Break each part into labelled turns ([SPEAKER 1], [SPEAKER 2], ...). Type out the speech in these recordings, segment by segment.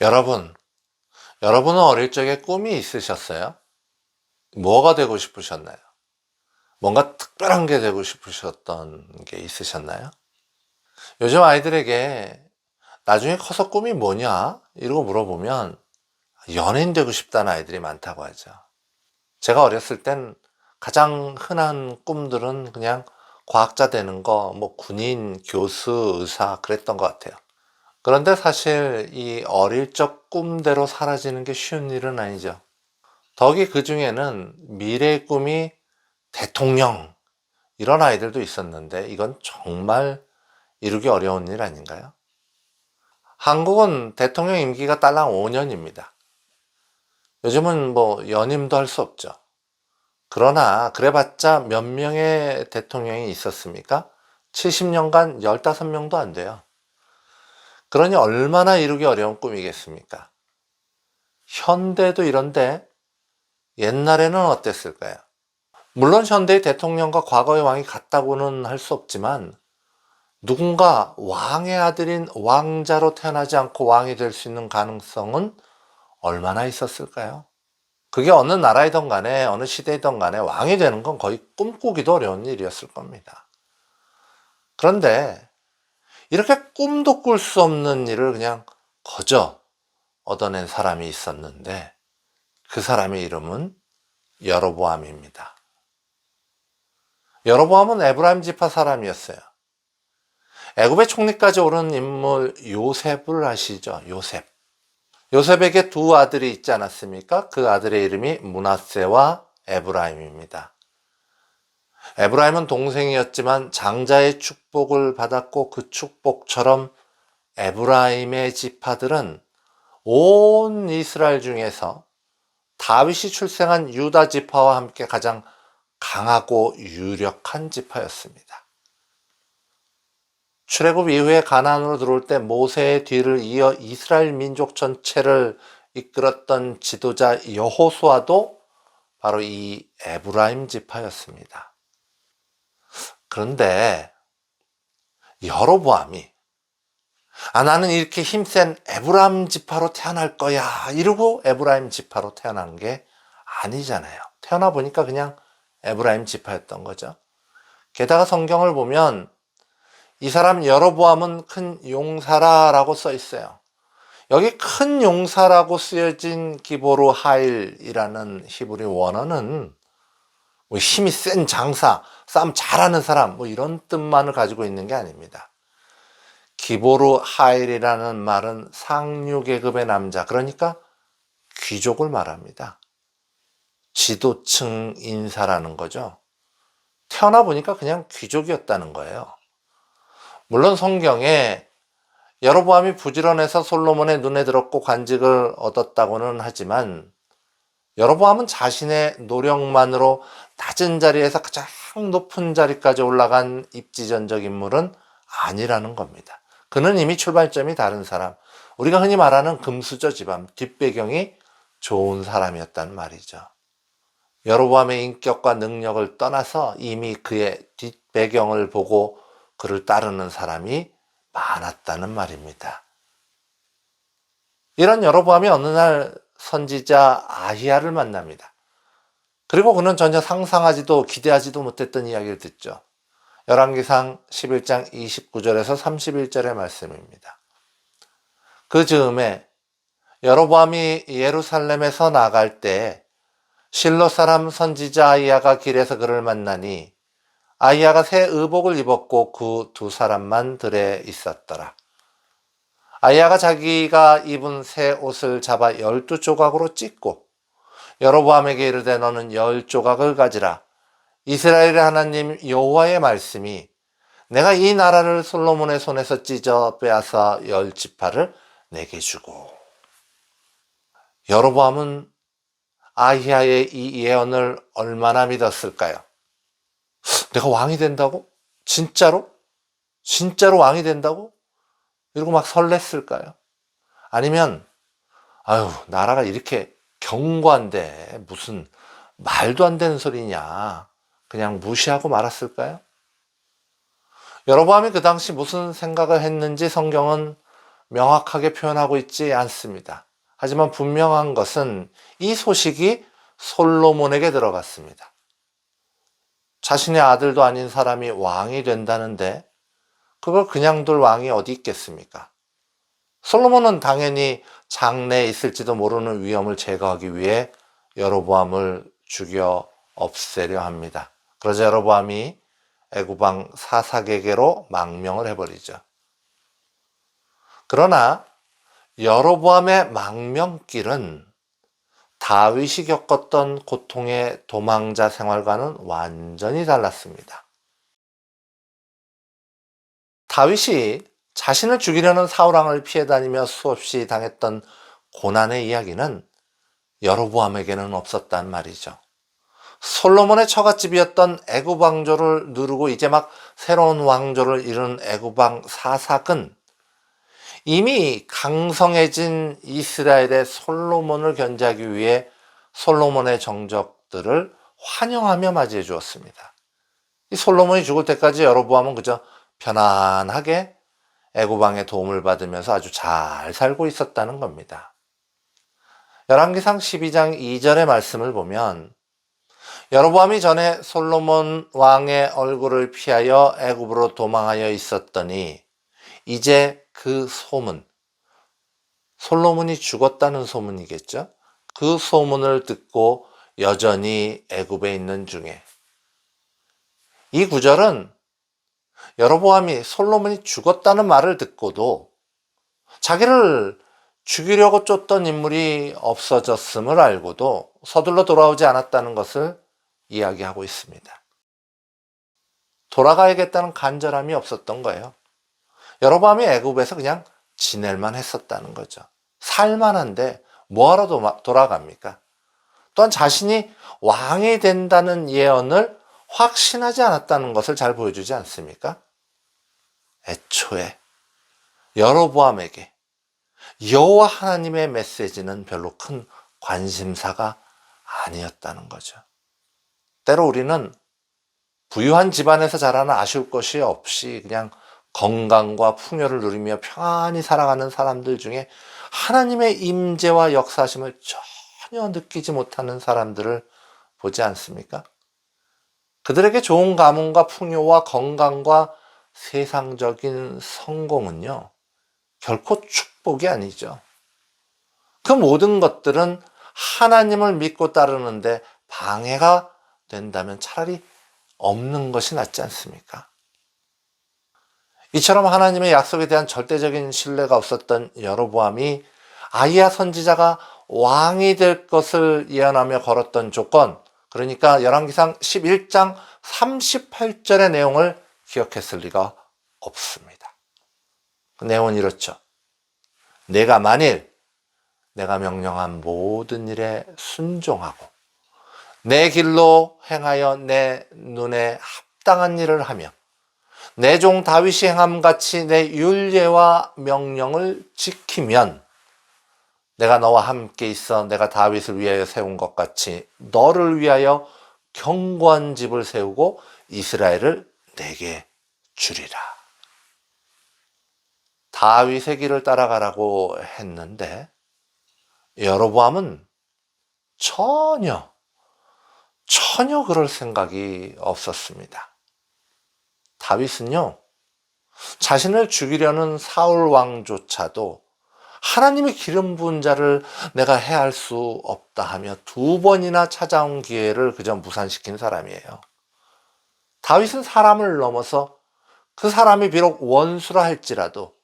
[SPEAKER 1] 여러분, 여러분은 어릴 적에 꿈이 있으셨어요? 뭐가 되고 싶으셨나요? 뭔가 특별한 게 되고 싶으셨던 게 있으셨나요? 요즘 아이들에게 나중에 커서 꿈이 뭐냐? 이러고 물어보면 연예인 되고 싶다는 아이들이 많다고 하죠. 제가 어렸을 땐 가장 흔한 꿈들은 그냥 과학자 되는 거, 뭐 군인, 교수, 의사 그랬던 것 같아요. 그런데 사실 이 어릴 적 꿈대로 사라지는 게 쉬운 일은 아니죠. 더욱이 그 중에는 미래의 꿈이 대통령, 이런 아이들도 있었는데 이건 정말 이루기 어려운 일 아닌가요? 한국은 대통령 임기가 딸랑 5년입니다. 요즘은 뭐 연임도 할 수 없죠. 그러나 그래봤자 몇 명의 대통령이 있었습니까? 70년간 15명도 안 돼요. 그러니 얼마나 이루기 어려운 꿈이겠습니까? 현대도 이런데 옛날에는 어땠을까요? 물론 현대의 대통령과 과거의 왕이 같다고는 할 수 없지만 누군가 왕의 아들인 왕자로 태어나지 않고 왕이 될 수 있는 가능성은 얼마나 있었을까요? 그게 어느 나라이든 간에 어느 시대이든 간에 왕이 되는 건 거의 꿈꾸기도 어려운 일이었을 겁니다. 그런데 이렇게 꿈도 꿀 수 없는 일을 그냥 거저 얻어낸 사람이 있었는데 그 사람의 이름은 여로보암입니다. 여로보암은 에브라임 지파 사람이었어요. 애굽의 총리까지 오른 인물 요셉을 아시죠? 요셉. 요셉에게 두 아들이 있지 않았습니까? 그 아들의 이름이 므낫세와 에브라임입니다. 에브라임은 동생이었지만 장자의 축복을 받았고 그 축복처럼 에브라임의 지파들은 온 이스라엘 중에서 다윗이 출생한 유다 지파와 함께 가장 강하고 유력한 지파였습니다. 출애굽 이후에 가나안으로 들어올 때 모세의 뒤를 이어 이스라엘 민족 전체를 이끌었던 지도자 여호수아도 바로 이 에브라임 지파였습니다. 그런데 여로보암이 나는 이렇게 힘센 에브라임 지파로 태어날 거야 이러고 에브라임 지파로 태어난 게 아니잖아요. 태어나 보니까 그냥 에브라임 지파였던 거죠. 게다가 성경을 보면 이 사람 여로보암은 큰 용사라라고 써 있어요. 여기 큰 용사라고 쓰여진 기보로 하일이라는 히브리 원어는 뭐 힘이 센 장사, 싸움 잘하는 사람 뭐 이런 뜻만을 가지고 있는 게 아닙니다. 기보로 하일이라는 말은 상류 계급의 남자, 그러니까 귀족을 말합니다. 지도층 인사라는 거죠. 태어나 보니까 그냥 귀족이었다는 거예요. 물론 성경에 여로보암이 부지런해서 솔로몬의 눈에 들었고 관직을 얻었다고는 하지만 여로보암은 자신의 노력만으로 낮은 자리에서 가장 높은 자리까지 올라간 입지전적 인물은 아니라는 겁니다. 그는 이미 출발점이 다른 사람, 우리가 흔히 말하는 금수저 집안, 뒷배경이 좋은 사람이었단 말이죠. 여로보암의 인격과 능력을 떠나서 이미 그의 뒷배경을 보고 그를 따르는 사람이 많았다는 말입니다. 이런 여로보암이 어느 날 선지자 아히야를 만납니다. 그리고 그는 전혀 상상하지도 기대하지도 못했던 이야기를 듣죠. 열왕기상 11장 29절에서 31절의 말씀입니다. 그 즈음에 여로보암이 예루살렘에서 나갈 때 실로 사람 선지자 아히야가 길에서 그를 만나니 아히야가 새 의복을 입었고 그 두 사람만 들에 있었더라. 아히야가 자기가 입은 새 옷을 잡아 12조각으로 찢고 여로보암에게 이르되 너는 10조각을 가지라. 이스라엘의 하나님 여호와의 말씀이 내가 이 나라를 솔로몬의 손에서 찢어 빼앗아 10지파를 내게 주고. 여로보암은 아히야의 이 예언을 얼마나 믿었을까요? 내가 왕이 된다고? 진짜로? 진짜로 왕이 된다고? 이러고 막 설렜을까요? 아니면 나라가 이렇게 견고한데 무슨 말도 안 되는 소리냐, 그냥 무시하고 말았을까요? 여로보암이 그 당시 무슨 생각을 했는지 성경은 명확하게 표현하고 있지 않습니다. 하지만 분명한 것은 이 소식이 솔로몬에게 들어갔습니다. 자신의 아들도 아닌 사람이 왕이 된다는데 그걸 그냥 둘 왕이 어디 있겠습니까? 솔로몬은 당연히 장래에 있을지도 모르는 위험을 제거하기 위해 여로보암을 죽여 없애려 합니다. 그러자 여로보암이 애굽왕 사삭에게로 망명을 해버리죠. 그러나 여로보암의 망명길은 다윗이 겪었던 고통의 도망자 생활과는 완전히 달랐습니다. 다윗이 자신을 죽이려는 사울왕을 피해 다니며 수없이 당했던 고난의 이야기는 여로보암에게는 없었단 말이죠. 솔로몬의 처갓집이었던 애굽 왕조를 누르고 이제 막 새로운 왕조를 이룬 애굽 왕 사삭은 이미 강성해진 이스라엘의 솔로몬을 견제하기 위해 솔로몬의 정적들을 환영하며 맞이해 주었습니다. 이 솔로몬이 죽을 때까지 여로보암은 그저 편안하게 애굽 왕의 도움을 받으면서 아주 잘 살고 있었다는 겁니다. 열왕기상 12장 2절의 말씀을 보면 여로보암이 전에 솔로몬 왕의 얼굴을 피하여 애굽으로 도망하여 있었더니 이제 그 소문, 솔로몬이 죽었다는 소문이겠죠. 그 소문을 듣고 여전히 애굽에 있는 중에, 이 구절은 여로보암이 솔로몬이 죽었다는 말을 듣고도 자기를 죽이려고 쫓던 인물이 없어졌음을 알고도 서둘러 돌아오지 않았다는 것을 이야기하고 있습니다. 돌아가야겠다는 간절함이 없었던 거예요. 여로보암이 애굽에서 그냥 지낼만 했었다는 거죠. 살만한데 뭐하러 돌아갑니까? 또한 자신이 왕이 된다는 예언을 확신하지 않았다는 것을 잘 보여주지 않습니까? 애초에 여로보암에게 여호와 하나님의 메시지는 별로 큰 관심사가 아니었다는 거죠. 때로 우리는 부유한 집안에서 자라는 아쉬울 것이 없이 그냥 건강과 풍요를 누리며 평안히 살아가는 사람들 중에 하나님의 임재와 역사심을 전혀 느끼지 못하는 사람들을 보지 않습니까? 그들에게 좋은 가문과 풍요와 건강과 세상적인 성공은요, 결코 축복이 아니죠. 그 모든 것들은 하나님을 믿고 따르는데 방해가 된다면 차라리 없는 것이 낫지 않습니까? 이처럼 하나님의 약속에 대한 절대적인 신뢰가 없었던 여로보암이 아히야 선지자가 왕이 될 것을 예언하며 걸었던 조건, 그러니까 열왕기상 11장 38절의 내용을 기억했을 리가 없습니다. 그 내용은 이렇죠. 내가 만일 내가 명령한 모든 일에 순종하고 내 길로 행하여 내 눈에 합당한 일을 하며 내 종 다윗이 행함같이 내 율례와 명령을 지키면 내가 너와 함께 있어 내가 다윗을 위하여 세운 것 같이 너를 위하여 견고한 집을 세우고 이스라엘을 내게 주리라. 다윗의 길을 따라가라고 했는데 여로보암은 전혀 그럴 생각이 없었습니다. 다윗은요, 자신을 죽이려는 사울 왕조차도 하나님의 기름 부은 자를 내가 해할 수 없다 하며 2번이나 찾아온 기회를 그저 무산시킨 사람이에요. 다윗은 사람을 넘어서 그 사람이 비록 원수라 할지라도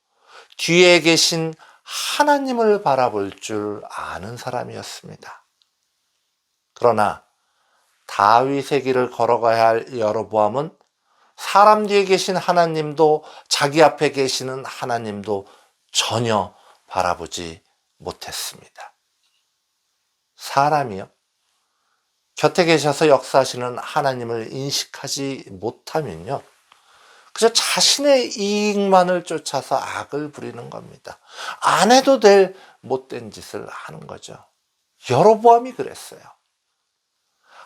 [SPEAKER 1] 뒤에 계신 하나님을 바라볼 줄 아는 사람이었습니다. 그러나 다윗의 길을 걸어가야 할 여로보암은 사람 뒤에 계신 하나님도 자기 앞에 계시는 하나님도 전혀 바라보지 못했습니다. 사람이요, 곁에 계셔서 역사하시는 하나님을 인식하지 못하면요, 그저 자신의 이익만을 쫓아서 악을 부리는 겁니다. 안 해도 될 못된 짓을 하는 거죠. 여로보암이 그랬어요.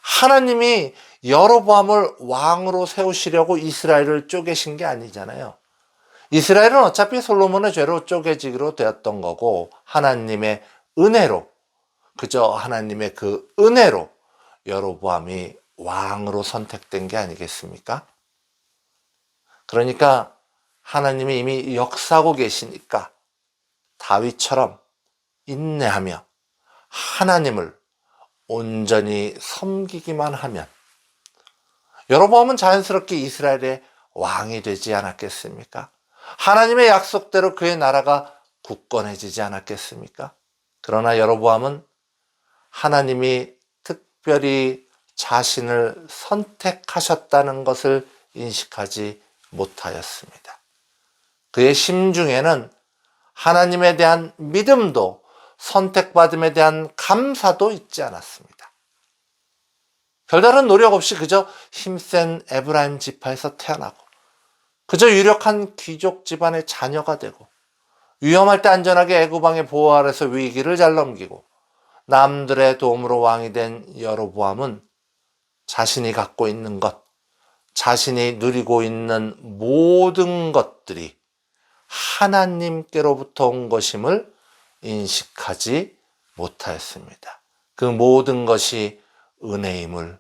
[SPEAKER 1] 하나님이 여로보암을 왕으로 세우시려고 이스라엘을 쪼개신 게 아니잖아요. 이스라엘은 어차피 솔로몬의 죄로 쪼개지기로 되었던 거고, 하나님의 은혜로, 그저 하나님의 그 은혜로 여로보암이 왕으로 선택된 게 아니겠습니까? 그러니까 하나님이 이미 역사하고 계시니까 다윗처럼 인내하며 하나님을 온전히 섬기기만 하면 여로보암은 자연스럽게 이스라엘의 왕이 되지 않았겠습니까? 하나님의 약속대로 그의 나라가 굳건해지지 않았겠습니까? 그러나 여로보암은 하나님이 특별히 자신을 선택하셨다는 것을 인식하지 못하였습니다. 그의 심중에는 하나님에 대한 믿음도 선택받음에 대한 감사도 있지 않았습니다. 별다른 노력 없이 그저 힘센 에브라임 지파에서 태어나고 그저 유력한 귀족 집안의 자녀가 되고 위험할 때 안전하게 애굽 왕의 보호 아래서 위기를 잘 넘기고 남들의 도움으로 왕이 된 여로보암은 자신이 갖고 있는 것, 자신이 누리고 있는 모든 것들이 하나님께로부터 온 것임을 인식하지 못하였습니다. 그 모든 것이 은혜임을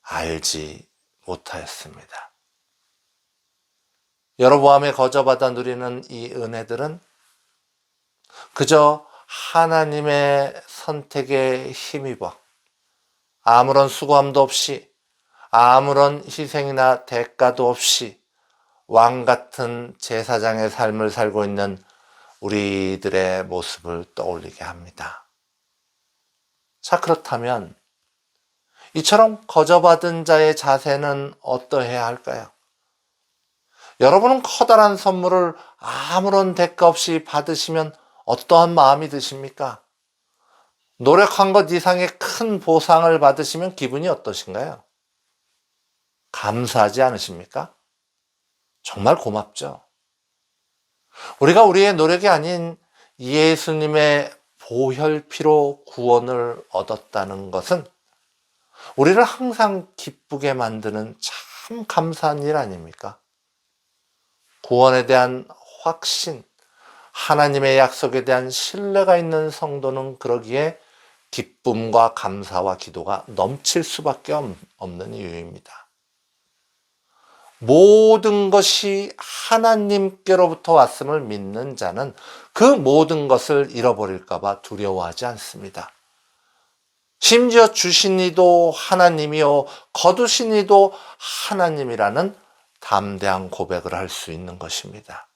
[SPEAKER 1] 알지 못하였습니다. 여로보암의 거저받아 누리는 이 은혜들은 그저 하나님의 선택에 힘입어 아무런 수고함도 없이 아무런 희생이나 대가도 없이 왕 같은 제사장의 삶을 살고 있는 우리들의 모습을 떠올리게 합니다. 자, 그렇다면 이처럼 거저받은 자의 자세는 어떠해야 할까요? 여러분은 커다란 선물을 아무런 대가 없이 받으시면 어떠한 마음이 드십니까? 노력한 것 이상의 큰 보상을 받으시면 기분이 어떠신가요? 감사하지 않으십니까? 정말 고맙죠. 우리가 우리의 노력이 아닌 예수님의 보혈피로 구원을 얻었다는 것은 우리를 항상 기쁘게 만드는 참 감사한 일 아닙니까? 구원에 대한 확신, 하나님의 약속에 대한 신뢰가 있는 성도는 그러기에 기쁨과 감사와 기도가 넘칠 수밖에 없는 이유입니다. 모든 것이 하나님께로부터 왔음을 믿는 자는 그 모든 것을 잃어버릴까 봐 두려워하지 않습니다. 심지어 주신 이도 하나님이요 거두신 이도 하나님이라는 담대한 고백을 할 수 있는 것입니다.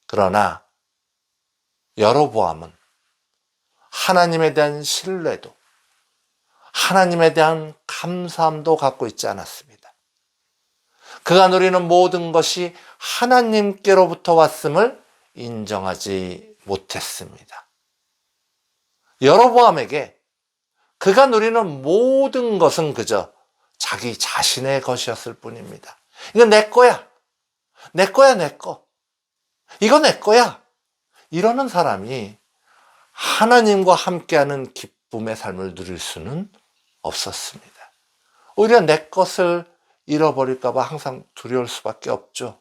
[SPEAKER 1] 그러나 여로보암은 하나님에 대한 신뢰도 하나님에 대한 감사함도 갖고 있지 않았습니다. 그가 누리는 모든 것이 하나님께로부터 왔음을 인정하지 못했습니다. 여로보암에게 그가 누리는 모든 것은 그저 자기 자신의 것이었을 뿐입니다. 이거 내 거야. 내 거야, 내 거. 이거 내 거야. 이러는 사람이 하나님과 함께하는 기쁨의 삶을 누릴 수는 없었습니다. 오히려 내 것을 잃어버릴까 봐 항상 두려울 수밖에 없죠.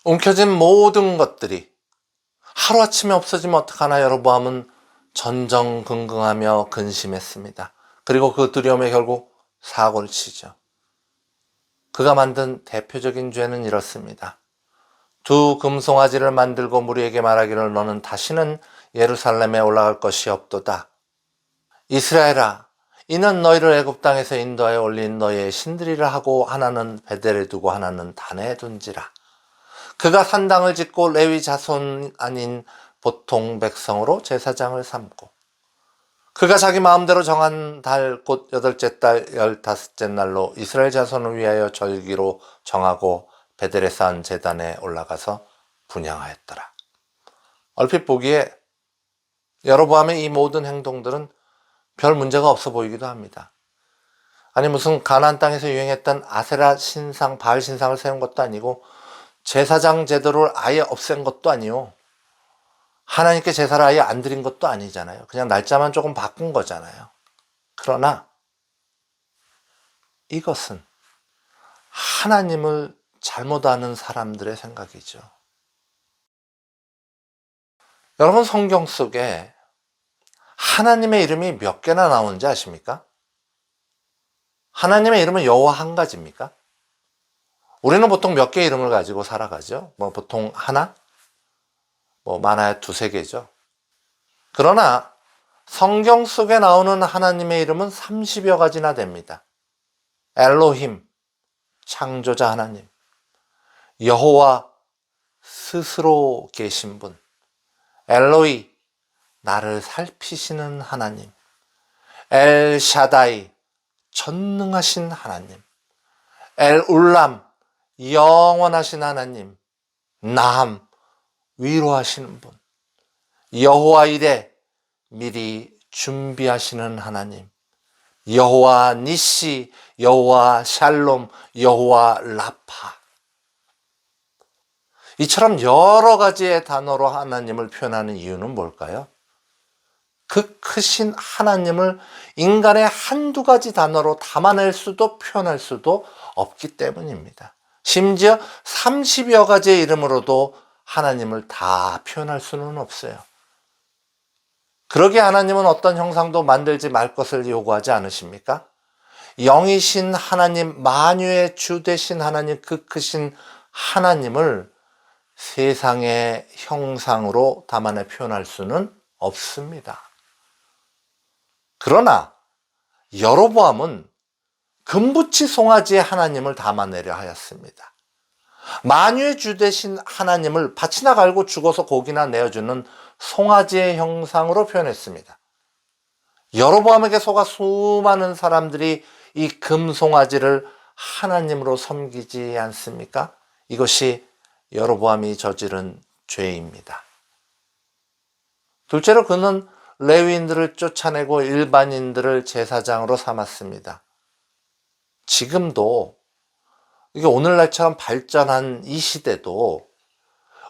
[SPEAKER 1] 움켜진 모든 것들이 하루아침에 없어지면 어떡하나 여로보암은 전전긍긍하며 근심했습니다. 그리고 그 두려움에 결국 사고를 치죠. 그가 만든 대표적인 죄는 이렇습니다. 두 금송아지를 만들고 무리에게 말하기를 너는 다시는 예루살렘에 올라갈 것이 없도다. 이스라엘아, 이는 너희를 애굽 땅에서 인도하여 올린 너희의 신들이라 하고 하나는 베델에 두고 하나는 단에 둔지라. 그가 산당을 짓고 레위 자손 아닌 보통 백성으로 제사장을 삼고 그가 자기 마음대로 정한 달 곧 8째 달 15째 날로 이스라엘 자손을 위하여 절기로 정하고 베델에 쌓은 제단에 올라가서 분향하였더라. 얼핏 보기에 여로보암의 이 모든 행동들은 별 문제가 없어 보이기도 합니다. 아니 무슨 가나안 땅에서 유행했던 아세라 신상, 바알 신상을 세운 것도 아니고 제사장 제도를 아예 없앤 것도 아니요. 하나님께 제사를 아예 안 드린 것도 아니잖아요. 그냥 날짜만 조금 바꾼 거잖아요. 그러나 이것은 하나님을 잘못 아는 사람들의 생각이죠. 여러분, 성경 속에 하나님의 이름이 몇 개나 나오는지 아십니까? 하나님의 이름은 여호와 한 가지입니까? 우리는 보통 몇 개의 이름을 가지고 살아가죠. 보통 하나? 많아야 두세 개죠. 그러나 성경 속에 나오는 하나님의 이름은 30여 가지나 됩니다. 엘로힘, 창조자 하나님. 여호와, 스스로 계신 분. 엘로이, 나를 살피시는 하나님. 엘샤다이, 전능하신 하나님. 엘울람, 영원하신 하나님. 나함, 위로하시는 분. 여호와 이레, 미리 준비하시는 하나님. 여호와 니시, 여호와 샬롬, 여호와 라파. 이처럼 여러 가지의 단어로 하나님을 표현하는 이유는 뭘까요? 그 크신 하나님을 인간의 한두 가지 단어로 담아낼 수도 표현할 수도 없기 때문입니다. 심지어 30여 가지의 이름으로도 하나님을 다 표현할 수는 없어요. 그러기에 하나님은 어떤 형상도 만들지 말 것을 요구하지 않으십니까? 영이신 하나님, 만유의 주 되신 하나님, 그 크신 하나님을 세상의 형상으로 담아내 표현할 수는 없습니다. 그러나 여로보암은 금붙이 송아지의 하나님을 담아내려 하였습니다. 만유의 주 되신 하나님을 밭이나 갈고 죽어서 고기나 내어주는 송아지의 형상으로 표현했습니다. 여로보암에게 속아 수많은 사람들이 이 금송아지를 하나님으로 섬기지 않습니까? 이것이 여로보암이 저지른 죄입니다. 둘째로 그는 레위인들을 쫓아내고 일반인들을 제사장으로 삼았습니다. 지금도 이게 오늘날처럼 발전한 이 시대도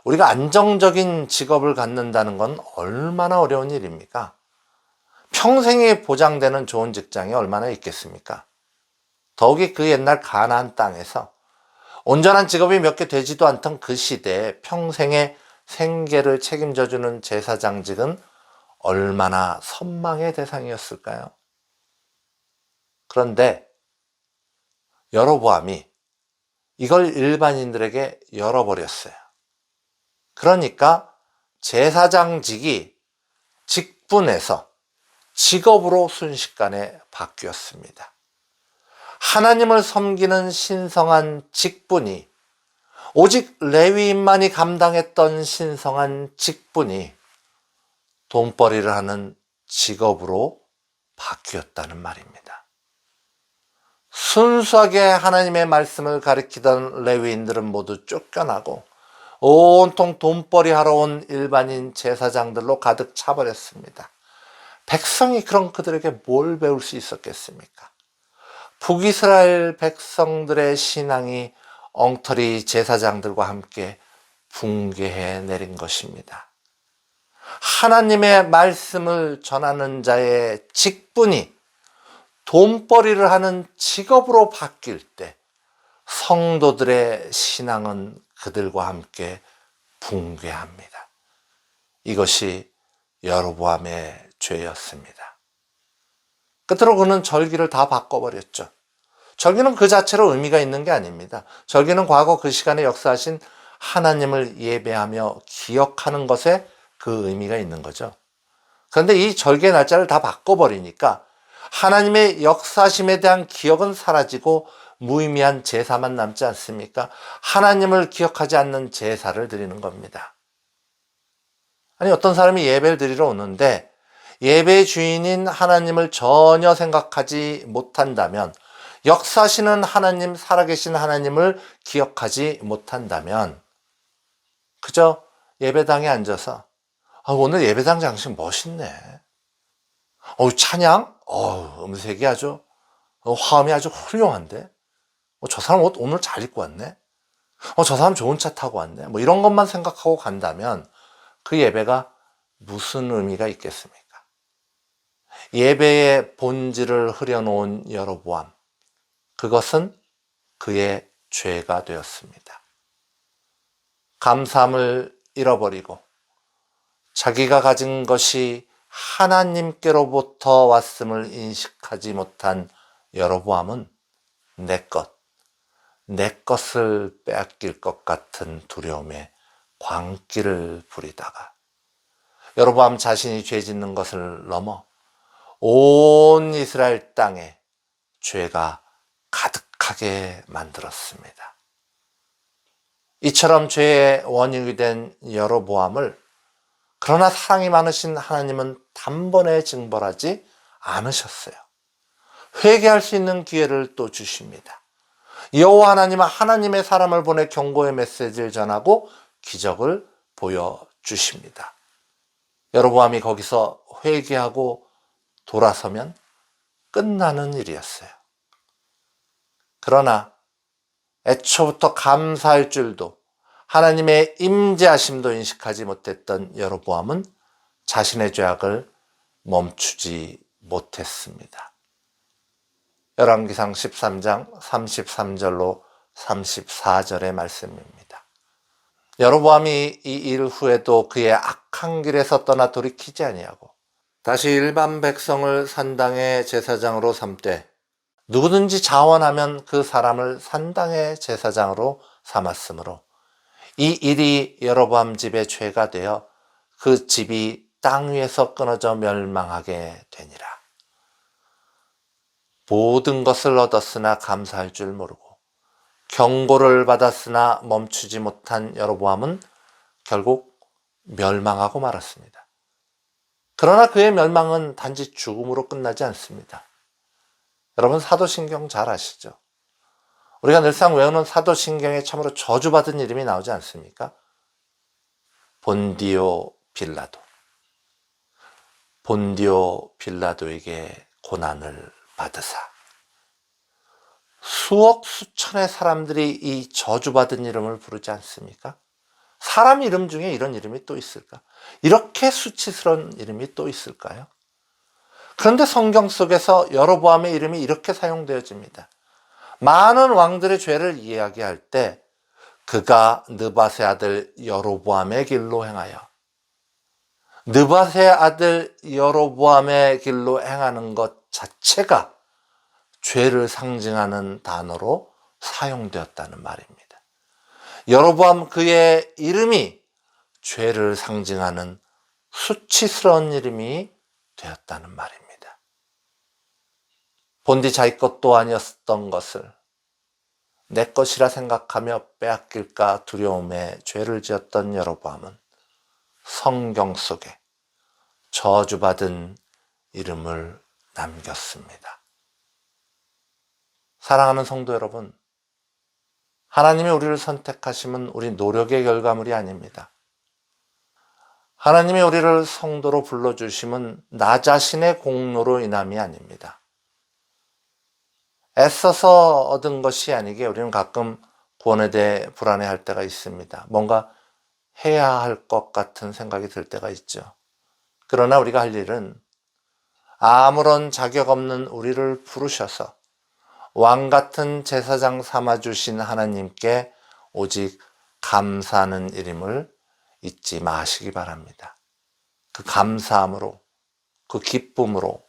[SPEAKER 1] 우리가 안정적인 직업을 갖는다는 건 얼마나 어려운 일입니까? 평생에 보장되는 좋은 직장이 얼마나 있겠습니까? 더욱이 그 옛날 가나안 땅에서 온전한 직업이 몇 개 되지도 않던 그 시대에 평생의 생계를 책임져주는 제사장직은 얼마나 선망의 대상이었을까요? 그런데 여로보암이 이걸 일반인들에게 열어버렸어요. 그러니까 제사장직이 직분에서 직업으로 순식간에 바뀌었습니다. 하나님을 섬기는 신성한 직분이, 오직 레위인만이 감당했던 신성한 직분이 돈벌이를 하는 직업으로 바뀌었다는 말입니다. 순수하게 하나님의 말씀을 가리키던 레위인들은 모두 쫓겨나고 온통 돈벌이 하러 온 일반인 제사장들로 가득 차버렸습니다. 백성이 그런 그들에게 뭘 배울 수 있었겠습니까? 북이스라엘 백성들의 신앙이 엉터리 제사장들과 함께 붕괴해 내린 것입니다. 하나님의 말씀을 전하는 자의 직분이 돈벌이를 하는 직업으로 바뀔 때 성도들의 신앙은 그들과 함께 붕괴합니다. 이것이 여로보암의 죄였습니다. 끝으로 그는 절기를 다 바꿔버렸죠. 절기는 그 자체로 의미가 있는 게 아닙니다. 절기는 과거 그 시간에 역사하신 하나님을 예배하며 기억하는 것에 그 의미가 있는 거죠. 그런데 이 절기의 날짜를 다 바꿔버리니까 하나님의 역사심에 대한 기억은 사라지고 무의미한 제사만 남지 않습니까? 하나님을 기억하지 않는 제사를 드리는 겁니다. 아니, 어떤 사람이 예배를 드리러 오는데 예배의 주인인 하나님을 전혀 생각하지 못한다면, 역사하시는 하나님, 살아계신 하나님을 기억하지 못한다면 그저 예배당에 앉아서 오늘 예배당 장식 멋있네. 찬양? 음색이 아주, 화음이 아주 훌륭한데? 저 사람 옷 오늘 잘 입고 왔네? 저 사람 좋은 차 타고 왔네? 이런 것만 생각하고 간다면 그 예배가 무슨 의미가 있겠습니까? 예배의 본질을 흐려놓은 여로보암, 그것은 그의 죄가 되었습니다. 감사함을 잃어버리고 자기가 가진 것이 하나님께로부터 왔음을 인식하지 못한 여로보암은 내 것을 빼앗길 것 같은 두려움에 광기를 부리다가 여로보암 자신이 죄 짓는 것을 넘어 온 이스라엘 땅에 죄가 가득하게 만들었습니다. 이처럼 죄의 원흉이 된 여로보암을 그러나 사랑이 많으신 하나님은 단번에 징벌하지 않으셨어요. 회개할 수 있는 기회를 또 주십니다. 여호와 하나님은 하나님의 사람을 보내 경고의 메시지를 전하고 기적을 보여주십니다. 여로보암이 거기서 회개하고 돌아서면 끝나는 일이었어요. 그러나 애초부터 감사할 줄도 하나님의 임재하심도 인식하지 못했던 여로보암은 자신의 죄악을 멈추지 못했습니다. 열왕기상 13장 33절로 34절의 말씀입니다. 여로보암이 이 일 후에도 그의 악한 길에서 떠나 돌이키지 아니하고 다시 일반 백성을 산당의 제사장으로 삼되 누구든지 자원하면 그 사람을 산당의 제사장으로 삼았으므로 이 일이 여로보암 집의 죄가 되어 그 집이 땅 위에서 끊어져 멸망하게 되니라. 모든 것을 얻었으나 감사할 줄 모르고 경고를 받았으나 멈추지 못한 여로보암은 결국 멸망하고 말았습니다. 그러나 그의 멸망은 단지 죽음으로 끝나지 않습니다. 여러분 사도신경 잘 아시죠? 우리가 늘상 외우는 사도신경에 참으로 저주받은 이름이 나오지 않습니까? 본디오 빌라도. 본디오 빌라도에게 고난을 받으사 수억 수천의 사람들이 이 저주받은 이름을 부르지 않습니까? 사람 이름 중에 이런 이름이 또 있을까? 이렇게 수치스러운 이름이 또 있을까요? 그런데 성경 속에서 여로보암의 이름이 이렇게 사용되어집니다. 많은 왕들의 죄를 이야기할 때 그가 느밧의 아들 여로보암의 길로 행하여 느밧의 아들 여로보암의 길로 행하는 것 자체가 죄를 상징하는 단어로 사용되었다는 말입니다. 여로보암 그의 이름이 죄를 상징하는 수치스러운 이름이 되었다는 말입니다. 본디 자기 것도 아니었던 것을 내 것이라 생각하며 빼앗길까 두려움에 죄를 지었던 여로보암은 성경 속에 저주받은 이름을 남겼습니다. 사랑하는 성도 여러분, 하나님이 우리를 선택하심은 우리 노력의 결과물이 아닙니다. 하나님이 우리를 성도로 불러주심은 나 자신의 공로로 인함이 아닙니다. 애써서 얻은 것이 아니게 우리는 가끔 구원에 대해 불안해할 때가 있습니다. 뭔가 해야 할 것 같은 생각이 들 때가 있죠. 그러나 우리가 할 일은 아무런 자격 없는 우리를 부르셔서 왕 같은 제사장 삼아주신 하나님께 오직 감사하는 일임을 잊지 마시기 바랍니다. 그 감사함으로, 그 기쁨으로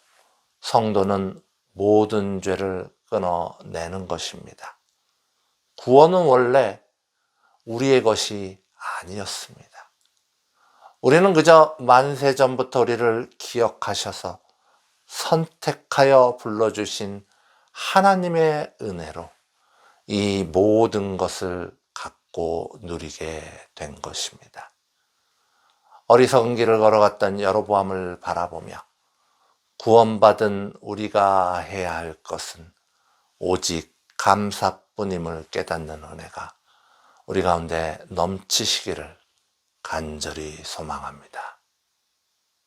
[SPEAKER 1] 성도는 모든 죄를 끊어내는 것입니다. 구원은 원래 우리의 것이 아니었습니다. 우리는 그저 만세 전부터 우리를 기억하셔서 선택하여 불러주신 하나님의 은혜로 이 모든 것을 갖고 누리게 된 것입니다. 어리석은 길을 걸어갔던 여로보암을 바라보며 구원받은 우리가 해야 할 것은 오직 감사뿐임을 깨닫는 은혜가 우리 가운데 넘치시기를 간절히 소망합니다.